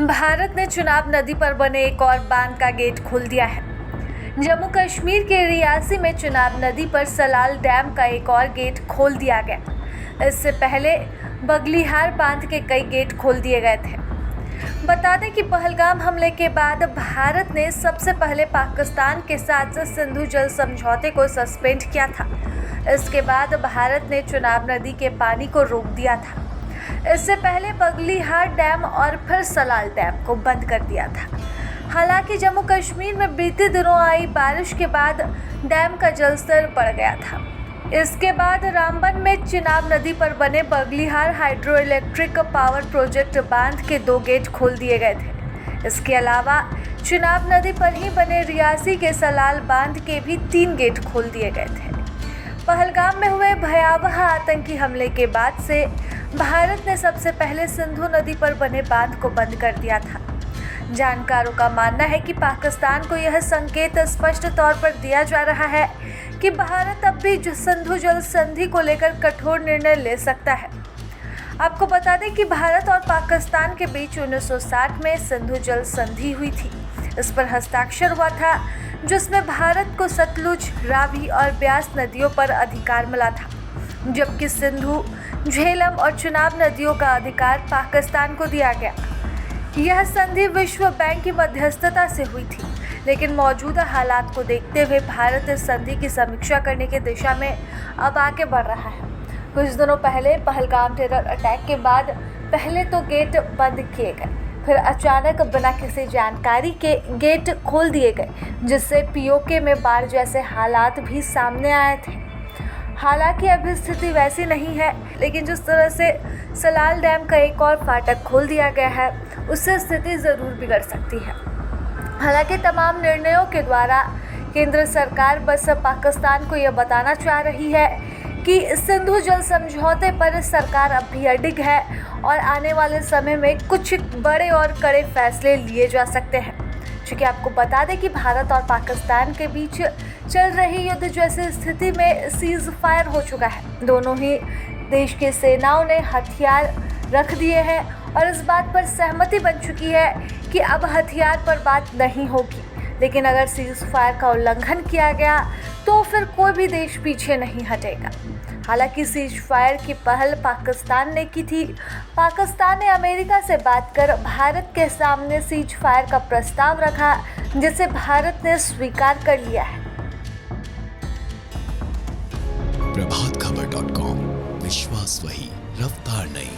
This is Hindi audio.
भारत ने चुनाव नदी पर बने एक और बांध का गेट खोल दिया है। जम्मू कश्मीर के रियासी में चुनाव नदी पर सलाल डैम का एक और गेट खोल दिया गया। इससे पहले बगलिहार बांध के कई गेट खोल दिए गए थे। बता दें कि पहलगाम हमले के बाद भारत ने सबसे पहले पाकिस्तान के साथ सिंधु जल समझौते को सस्पेंड किया था। इसके बाद भारत ने चुनाव नदी के पानी को रोक दिया था। इससे पहले बगलिहार डैम और फिर सलाल डैम को बंद कर दिया था। हालांकि जम्मू कश्मीर में बीते दिनों आई बारिश के बाद डैम का जलस्तर बढ़ गया था। इसके बाद रामबन में चिनाब नदी पर बने Baglihar hydro electric power project बांध के 2 गेट खोल दिए गए थे। इसके अलावा चिनाब नदी पर ही बने रियासी के सलाल बांध के भी 3 गेट खोल दिए गए थे। पहलगाम में हुए भयावह आतंकी हमले के बाद से भारत ने सबसे पहले सिंधु नदी पर बने बांध को बंद कर दिया था। जानकारों का मानना है कि पाकिस्तान को यह संकेत स्पष्ट तौर पर दिया जा रहा है कि भारत अब भी सिंधु जल संधि को लेकर कठोर निर्णय ले सकता है। आपको बता दें कि भारत और पाकिस्तान के बीच 1960 में सिंधु जल संधि हुई थी। इस पर हस्ताक्षर हुआ था, जिसमें भारत को सतलुज, रावी और ब्यास नदियों पर अधिकार मिला था, जबकि सिंधु, झेलम और चिनाब नदियों का अधिकार पाकिस्तान को दिया गया। यह संधि विश्व बैंक की मध्यस्थता से हुई थी, लेकिन मौजूदा हालात को देखते हुए भारत इस संधि की समीक्षा करने की दिशा में अब आगे बढ़ रहा है। कुछ दिनों पहले पहलगाम टेरर अटैक के बाद पहले तो गेट बंद किए गए, फिर अचानक बिना किसी जानकारी के गेट खोल दिए गए, जिससे पीओके में बाढ़ जैसे हालात भी सामने आए थे। हालांकि अभी स्थिति वैसी नहीं है, लेकिन जिस तरह से सलाल डैम का एक और फाटक खोल दिया गया है, उससे स्थिति ज़रूर बिगड़ सकती है। हालांकि तमाम निर्णयों के द्वारा केंद्र सरकार बस पाकिस्तान को यह बताना चाह रही है कि सिंधु जल समझौते पर सरकार अब भी अडिग है और आने वाले समय में कुछ बड़े और कड़े फैसले लिए जा सकते हैं। क्योंकि आपको बता दें कि भारत और पाकिस्तान के बीच चल रही युद्ध जैसी स्थिति में सीज फायर हो चुका है। दोनों ही देश की सेनाओं ने हथियार रख दिए हैं और इस बात पर सहमति बन चुकी है कि अब हथियार पर बात नहीं होगी। लेकिन अगर सीज फायर का उल्लंघन किया गया तो फिर कोई भी देश पीछे नहीं हटेगा। हालांकि सीज फायर की पहल पाकिस्तान ने की थी। पाकिस्तान ने अमेरिका से बात कर भारत के सामने सीज फायर का प्रस्ताव रखा, जिसे भारत ने स्वीकार कर लिया है। प्रभातखबर.com, विश्वास वही, रफ्तार नहीं।